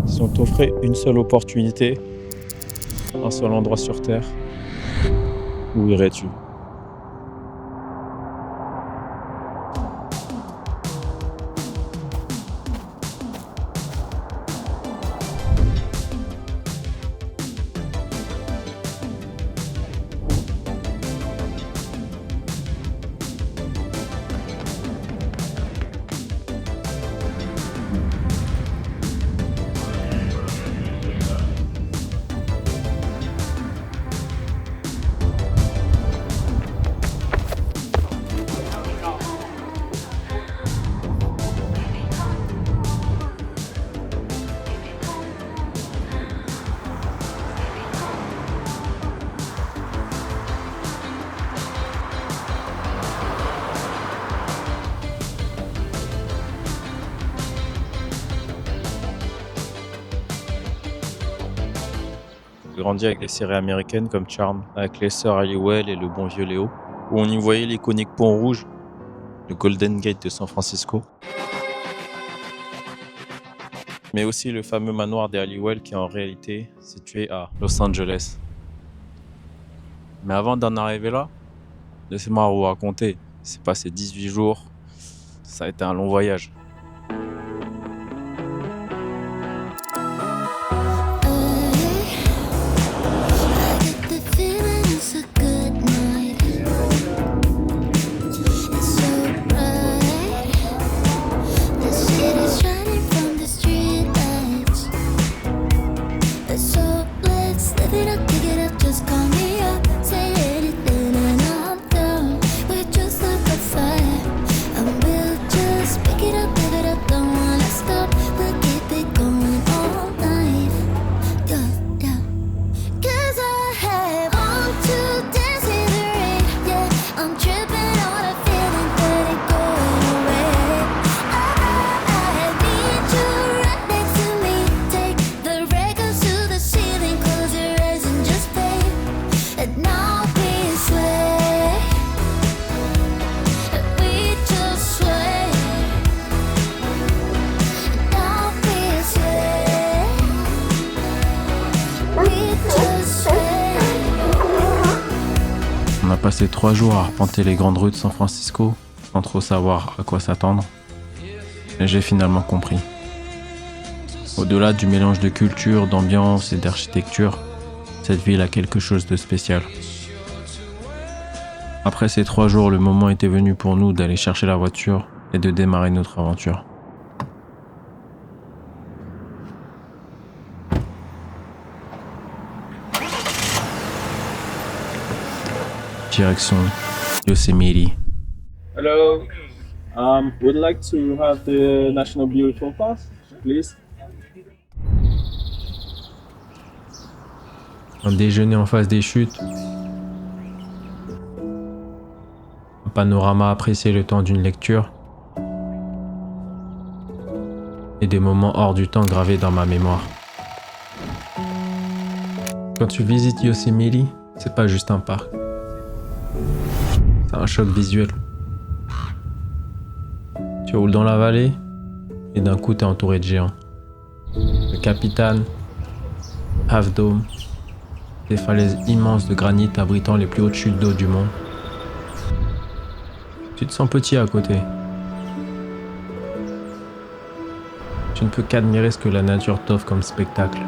Si on t'offrait une seule opportunité, un seul endroit sur Terre, où irais-tu? J'ai grandi avec les séries américaines comme Charmed, avec les sœurs Halliwell et le bon vieux Léo, où on y voyait l'iconique pont rouge, le Golden Gate de San Francisco, mais aussi le fameux manoir des Halliwell qui est en réalité situé à Los Angeles. Mais avant d'en arriver là, laissez-moi vous raconter, il s'est passé 18 jours, ça a été un long voyage. On a passé 3 jours à arpenter les grandes rues de San Francisco sans trop savoir à quoi s'attendre. Mais j'ai finalement compris. Au-delà du mélange de culture, d'ambiance et d'architecture, cette ville a quelque chose de spécial. Après ces 3 jours, le moment était venu pour nous d'aller chercher la voiture et de démarrer notre aventure. Direction Yosemite. Hello. Would like to have the National Beautiful Pass, please. Un déjeuner en face des chutes. Un panorama apprécié le temps d'une lecture. Et des moments hors du temps gravés dans ma mémoire. Quand tu visites Yosemite, c'est pas juste un parc. C'est un choc visuel. Tu roules dans la vallée et d'un coup t'es entouré de géants. Le Capitan, Half Dome, des falaises immenses de granit abritant les plus hautes chutes d'eau du monde. Tu te sens petit à côté. Tu ne peux qu'admirer ce que la nature t'offre comme spectacle.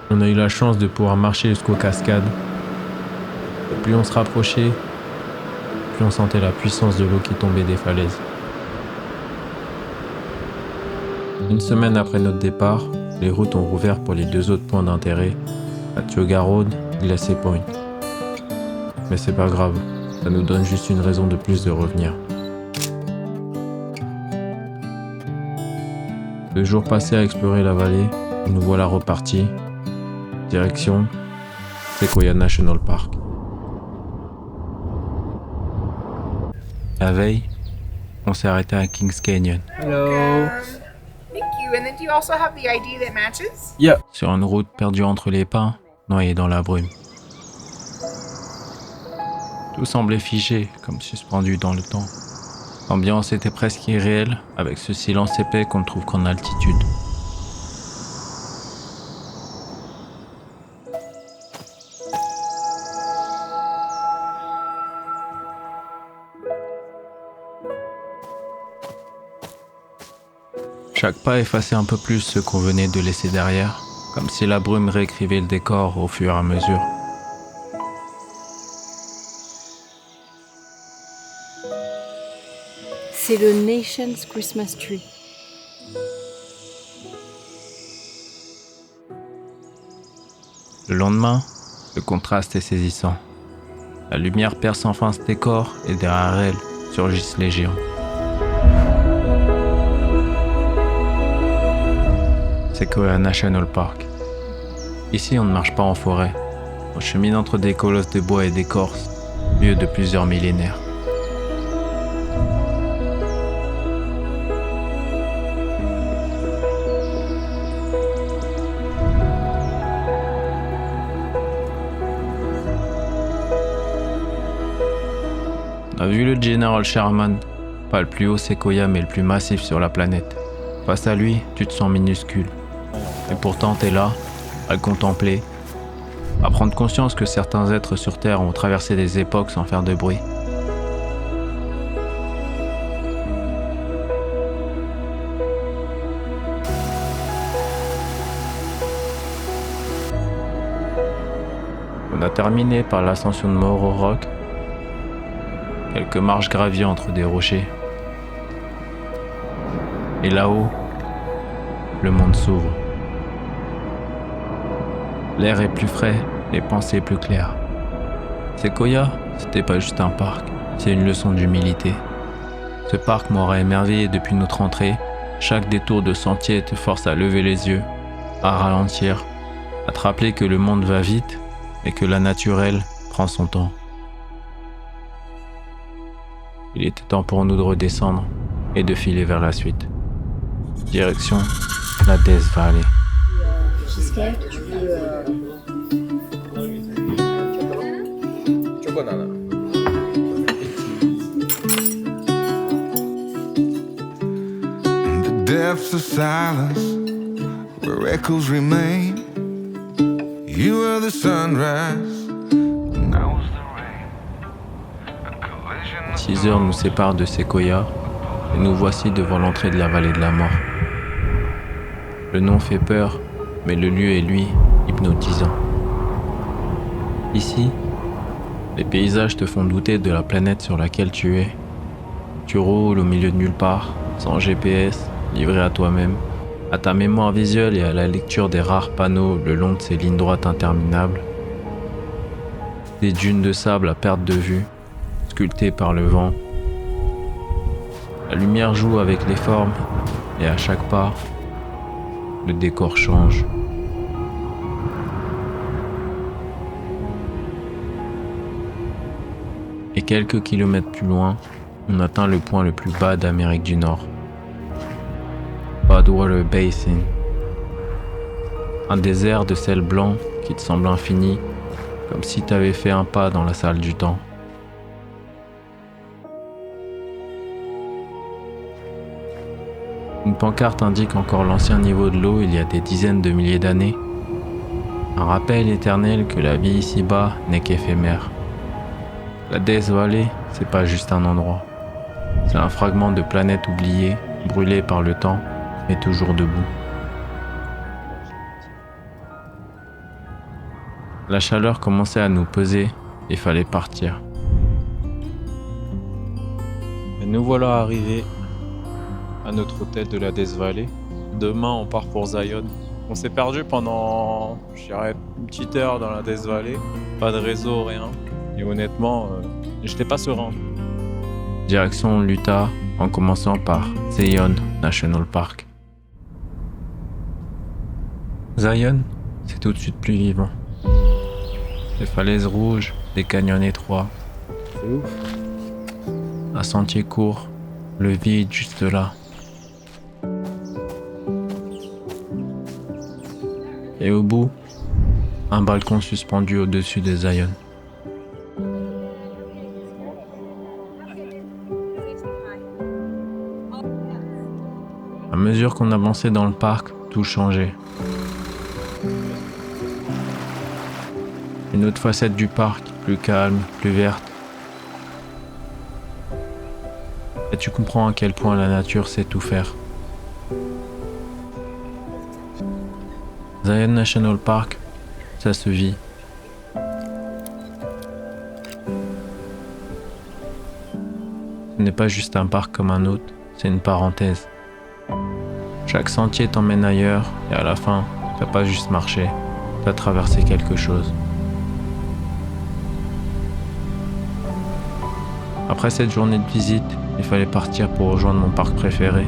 On a eu la chance de pouvoir marcher jusqu'aux cascades. Et plus on se rapprochait, plus on sentait la puissance de l'eau qui tombait des falaises. Une semaine après notre départ, les routes ont rouvert pour les 2 autres points d'intérêt, à Tioga Road et Glacier Point. Mais c'est pas grave, ça nous donne juste une raison de plus de revenir. Le jour passé à explorer la vallée, nous voilà repartis. Direction Sequoia National Park. La veille, on s'est arrêté à Kings Canyon. Hello. Thank you. And then do you also have the ID that matches? Yeah. Sur une route perdue entre les pins, noyée dans la brume. Tout semblait figé, comme suspendu dans le temps. L'ambiance était presque irréelle, avec ce silence épais qu'on ne trouve qu'en altitude. Chaque pas effaçait un peu plus ce qu'on venait de laisser derrière, comme si la brume réécrivait le décor au fur et à mesure. C'est le Nation's Christmas Tree. Le lendemain, le contraste est saisissant. La lumière perce enfin ce décor et derrière elle surgissent les géants. Sequoia National Park. Ici, on ne marche pas en forêt. On chemine entre des colosses de bois et d'écorce, vieux de plusieurs millénaires. On a vu le General Sherman, pas le plus haut séquoia mais le plus massif sur la planète. Face à lui, tu te sens minuscule. Et pourtant, t'es là, à le contempler, à prendre conscience que certains êtres sur Terre ont traversé des époques sans faire de bruit. On a terminé par l'ascension de Morro Rock, quelques marches gravies entre des rochers. Et là-haut, le monde s'ouvre. L'air est plus frais, les pensées plus claires. Sequoia, c'était pas juste un parc, c'est une leçon d'humilité. Ce parc m'aura émerveillé depuis notre entrée. Chaque détour de sentier te force à lever les yeux, à ralentir, à te rappeler que le monde va vite et que la nature, elle, prend son temps. Il était temps pour nous de redescendre et de filer vers la suite. Direction la Death Valley. J'espère que tu peux... Choconana. In the depths of silence, where echoes remain, you were the sunrise, and I was the rain. A collision of 6 heures nous séparent de Sequoia et nous voici devant l'entrée de la vallée de la mort. Le nom fait peur, mais le lieu est lui, hypnotisant. Ici, les paysages te font douter de la planète sur laquelle tu es. Tu roules au milieu de nulle part, sans GPS, livré à toi-même, à ta mémoire visuelle et à la lecture des rares panneaux le long de ces lignes droites interminables. Des dunes de sable à perte de vue, sculptées par le vent. La lumière joue avec les formes et à chaque pas, le décor change. Et quelques kilomètres plus loin, on atteint le point le plus bas d'Amérique du Nord. Badwater Basin. Un désert de sel blanc qui te semble infini, comme si tu avais fait un pas dans la salle du temps. Une pancarte indique encore l'ancien niveau de l'eau il y a des dizaines de milliers d'années. Un rappel éternel que la vie ici-bas n'est qu'éphémère. La Death Valley, c'est pas juste un endroit. C'est un fragment de planète oubliée, brûlée par le temps, mais toujours debout. La chaleur commençait à nous peser et fallait partir. Et nous voilà arrivés à notre hôtel de la Death Valley. Demain, on part pour Zion. On s'est perdu pendant, je dirais, une petite heure dans la Death Valley. Pas de réseau, rien. Et honnêtement, j'étais pas serein. Direction l'Utah, en commençant par Zion National Park. Zion, c'est tout de suite plus vivant. Des falaises rouges, des canyons étroits. C'est ouf. Un sentier court, le vide juste là. Et au bout, un balcon suspendu au-dessus de Zion. À mesure qu'on avançait dans le parc, tout changeait. Une autre facette du parc, plus calme, plus verte. Et tu comprends à quel point la nature sait tout faire. Zion National Park, ça se vit. Ce n'est pas juste un parc comme un autre, c'est une parenthèse. Chaque sentier t'emmène ailleurs et à la fin, t'as pas juste marché, t'as traversé quelque chose. Après cette journée de visite, il fallait partir pour rejoindre mon parc préféré,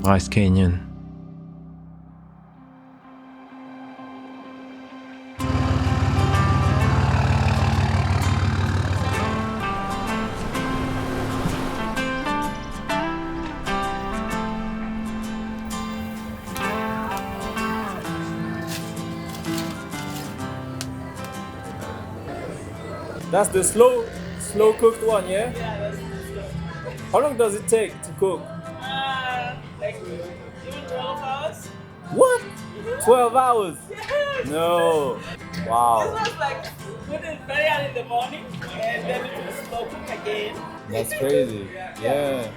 Bryce Canyon. That's the slow cooked one, yeah? How long does it take to cook? Like even 12 hours. What? 12 hours? No. This Wow. was like put it very early in the morning and then it was slow cook again. That's crazy. Yeah.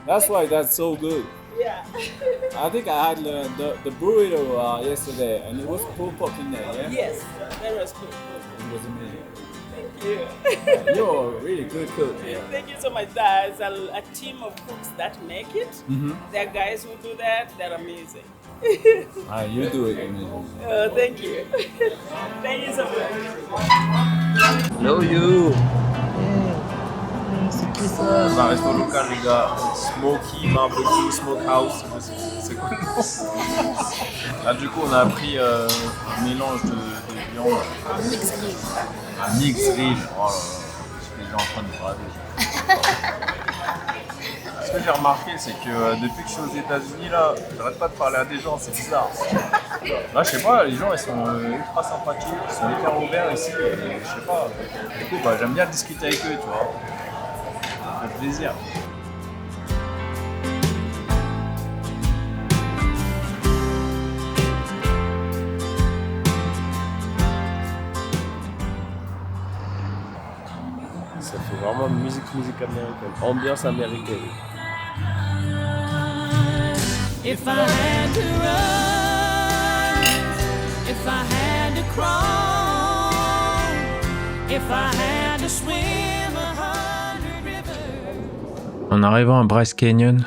That's why that's so good. Yeah. I think I had the burrito yesterday and it was pulled pork in there, yeah? Yes, that was good. It was amazing. Thank you. You're a really good cook. Thank you so much. There's a team of cooks that make it. There are guys who do that. They're amazing. You do it amazing. Thank you. Thank you so much. Hello you. C'est un resto local les gars, Smoky Barbecue Smokehouse, c'est quoi le nom? Là du coup on a pris un mélange de viande. Un mix rib. Oh là là, je suis déjà en train de brader. Ce que j'ai remarqué c'est que depuis que je suis aux États-Unis là, j'arrête pas de parler à des gens, c'est bizarre. Là je sais pas, les gens ils sont ultra sympathiques, ils sont hyper ouverts ici, et je sais pas. Du coup j'aime bien discuter avec eux, tu vois. Ça fait plaisir. Ça fait vraiment musique américaine, ambiance américaine. If I had to run, if I had to crawl, if I had to swim 100 rivers. En arrivant à Bryce Canyon,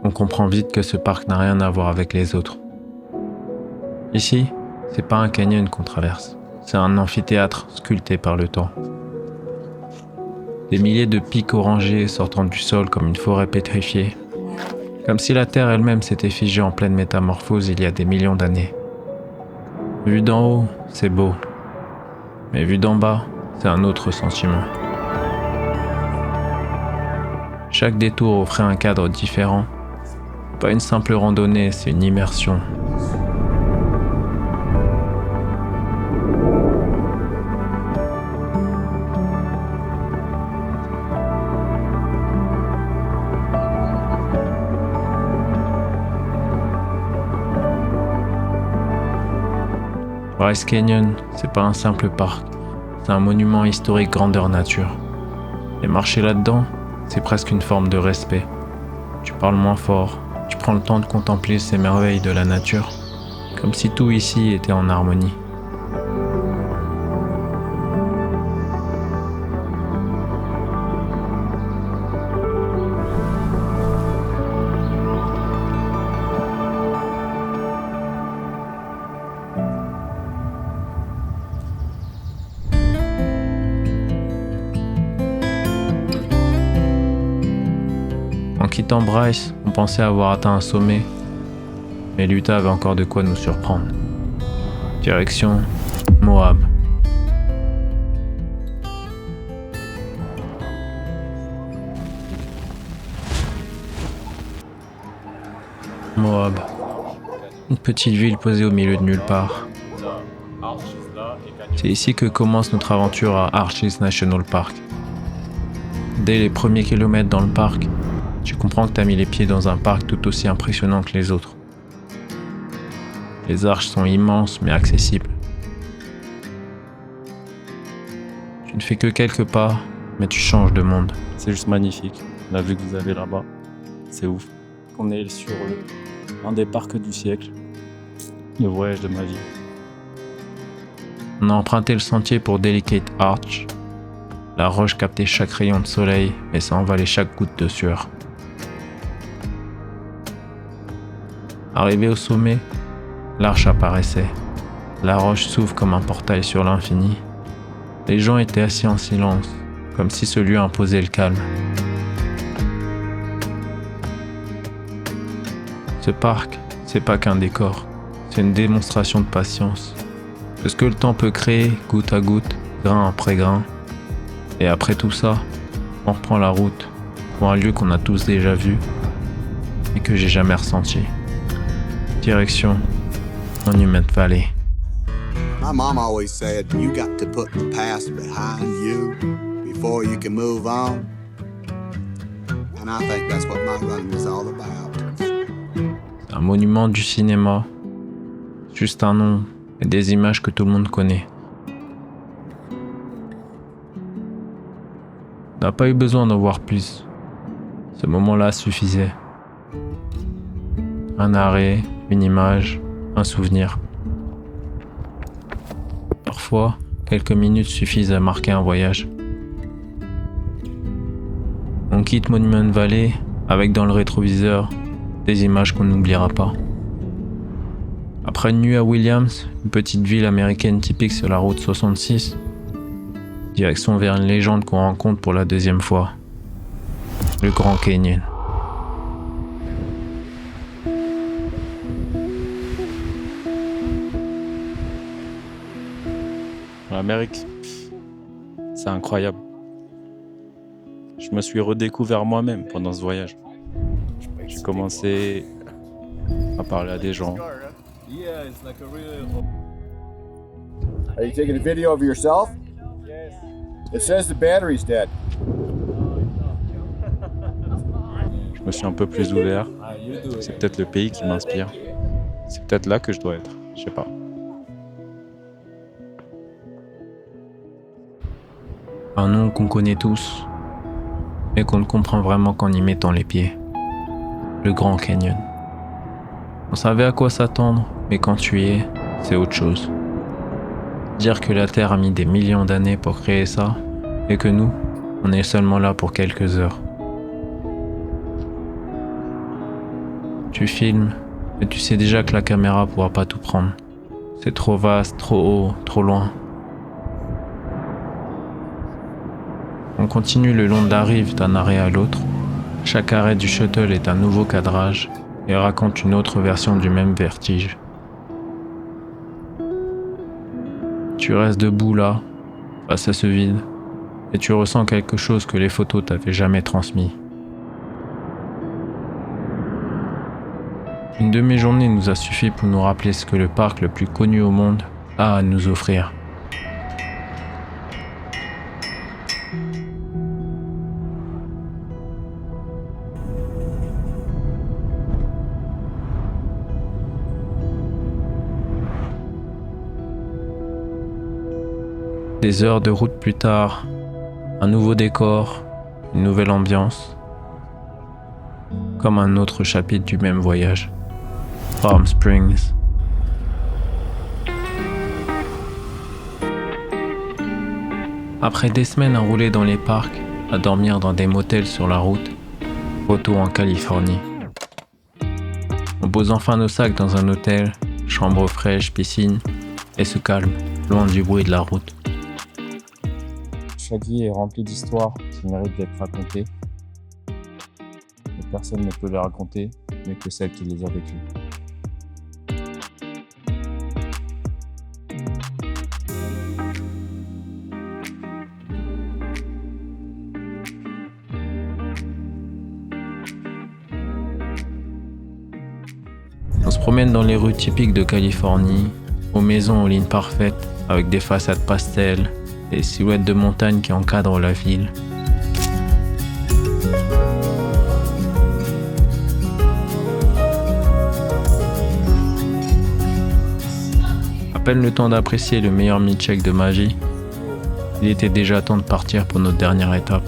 on comprend vite que ce parc n'a rien à voir avec les autres. Ici, c'est pas un canyon qu'on traverse, c'est un amphithéâtre sculpté par le temps. Des milliers de pics orangés sortant du sol comme une forêt pétrifiée, comme si la Terre elle-même s'était figée en pleine métamorphose il y a des millions d'années. Vu d'en haut, c'est beau, mais vu d'en bas, c'est un autre sentiment. Chaque détour offrait un cadre différent. Pas une simple randonnée, c'est une immersion. Bryce Canyon, c'est pas un simple parc, c'est un monument historique grandeur nature. Et marcher là-dedans, c'est presque une forme de respect. Tu parles moins fort, tu prends le temps de contempler ces merveilles de la nature, comme si tout ici était en harmonie. En quittant Bryce, on pensait avoir atteint un sommet, mais l'Utah avait encore de quoi nous surprendre. Direction Moab. Moab, une petite ville posée au milieu de nulle part. C'est ici que commence notre aventure à Arches National Park. Dès les premiers kilomètres dans le parc, tu comprends que tu as mis les pieds dans un parc tout aussi impressionnant que les autres. Les arches sont immenses mais accessibles. Tu ne fais que quelques pas, mais tu changes de monde. C'est juste magnifique. La vue que vous avez là-bas, c'est ouf. On est sur un des parcs du siècle. Le voyage de ma vie. On a emprunté le sentier pour Delicate Arch. La roche captait chaque rayon de soleil, mais ça envalait chaque goutte de sueur. Arrivé au sommet, l'arche apparaissait. La roche s'ouvre comme un portail sur l'infini. Les gens étaient assis en silence, comme si ce lieu imposait le calme. Ce parc, c'est pas qu'un décor, c'est une démonstration de patience. De ce que le temps peut créer, goutte à goutte, grain après grain. Et après tout ça, on reprend la route pour un lieu qu'on a tous déjà vu et que j'ai jamais ressenti. Direction Monument Valley. My mom always said, you got to put the past behind you before you can move on. And I think that's what my running is all about. Un monument du cinéma, juste un nom et des images que tout le monde connaît. On n'a pas eu besoin d'en voir plus. Ce moment-là suffisait. Un arrêt, une image, un souvenir. Parfois, quelques minutes suffisent à marquer un voyage. On quitte Monument Valley avec dans le rétroviseur des images qu'on n'oubliera pas. Après une nuit à Williams, une petite ville américaine typique sur la route 66, direction vers une légende qu'on rencontre pour la deuxième fois, le Grand Canyon. L'Amérique, c'est incroyable. Je me suis redécouvert moi-même pendant ce voyage. J'ai commencé à parler à des gens. Are you taking a video of yourself? Yes. It says the battery's dead. Je me suis un peu plus ouvert. C'est peut-être le pays qui m'inspire. C'est peut-être là que je dois être. Je sais pas. Un nom qu'on connaît tous, mais qu'on ne comprend vraiment qu'en y mettant les pieds. Le Grand Canyon. On savait à quoi s'attendre, mais quand tu y es, c'est autre chose. Dire que la Terre a mis des millions d'années pour créer ça, et que nous, on est seulement là pour quelques heures. Tu filmes, et tu sais déjà que la caméra pourra pas tout prendre. C'est trop vaste, trop haut, trop loin. On continue le long de la rive d'un arrêt à l'autre. Chaque arrêt du shuttle est un nouveau cadrage et raconte une autre version du même vertige. Tu restes debout là, face à ce vide, et tu ressens quelque chose que les photos t'avaient jamais transmis. Une demi-journée nous a suffi pour nous rappeler ce que le parc le plus connu au monde a à nous offrir. Des heures de route plus tard, un nouveau décor, une nouvelle ambiance, comme un autre chapitre du même voyage. Palm Springs. Après des semaines à rouler dans les parcs, à dormir dans des motels sur la route, retour en Californie. On pose enfin nos sacs dans un hôtel, chambre fraîche, piscine, et se calme, loin du bruit de la route. Chaque vie est remplie d'histoires qui méritent d'être racontées. Et personne ne peut les raconter, mais que celle qui les a vécues. On se promène dans les rues typiques de Californie, aux maisons aux lignes parfaites, avec des façades pastel, des silhouettes de montagnes qui encadrent la ville. À peine le temps d'apprécier le meilleur milkshake de ma vie, il était déjà temps de partir pour notre dernière étape,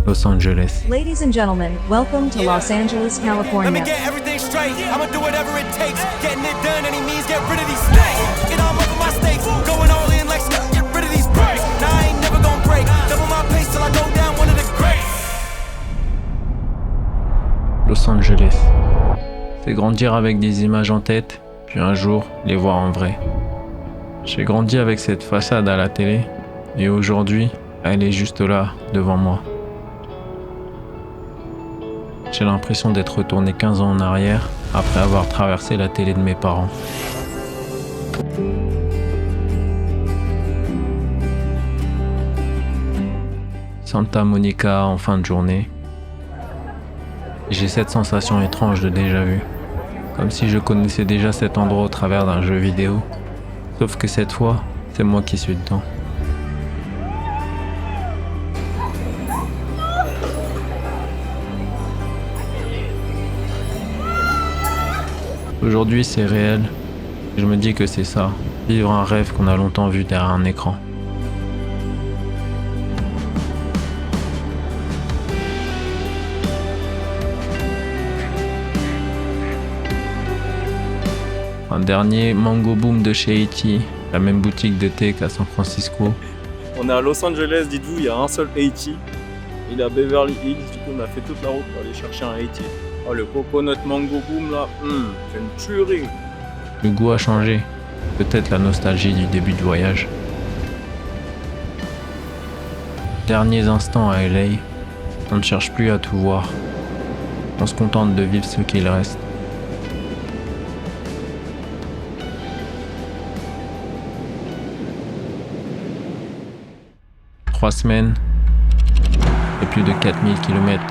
Los Angeles. Ladies and gentlemen, welcome to Los Angeles, California. Let me get everything straight. I'ma do whatever it takes. Getting it done, any means, get rid of these snakes. Get on over my stakes. Going all in like snakes. Get rid of these breaks. Now I ain't never gonna break. Double my pace till I go down one of the greats. Los Angeles. C'est grandir avec des images en tête, puis un jour les voir en vrai. J'ai grandi avec cette façade à la télé, et aujourd'hui, elle est juste là, devant moi. J'ai l'impression d'être retourné 15 ans en arrière, après avoir traversé la télé de mes parents. Santa Monica en fin de journée. J'ai cette sensation étrange de déjà-vu, comme si je connaissais déjà cet endroit au travers d'un jeu vidéo. Sauf que cette fois, c'est moi qui suis dedans. Aujourd'hui, c'est réel. Et je me dis que c'est ça, vivre un rêve qu'on a longtemps vu derrière un écran. Un dernier Mango Boom de chez Haiti, la même boutique de thé qu'à San Francisco. On est à Los Angeles, dites-vous, il y a un seul Haiti. Il est à Beverly Hills, du coup on a fait toute la route pour aller chercher un Haiti. Oh, le coconut Mango Boom là, c'est une tuerie. Le goût a changé, peut-être la nostalgie du début de voyage. Derniers instants à LA, on ne cherche plus à tout voir. On se contente de vivre ce qu'il reste. Trois semaines et plus de 4000 km.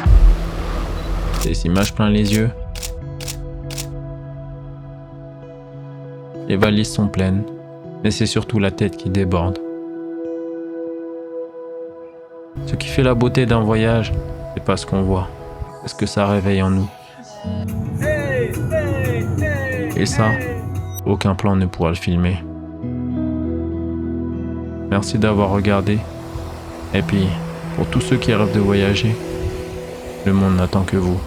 Ces images plein les yeux. Les valises sont pleines, mais c'est surtout la tête qui déborde. Ce qui fait la beauté d'un voyage, c'est pas ce qu'on voit, c'est ce que ça réveille en nous. Et ça, aucun plan ne pourra le filmer. Merci d'avoir regardé. Et puis, pour tous ceux qui rêvent de voyager, le monde n'attend que vous.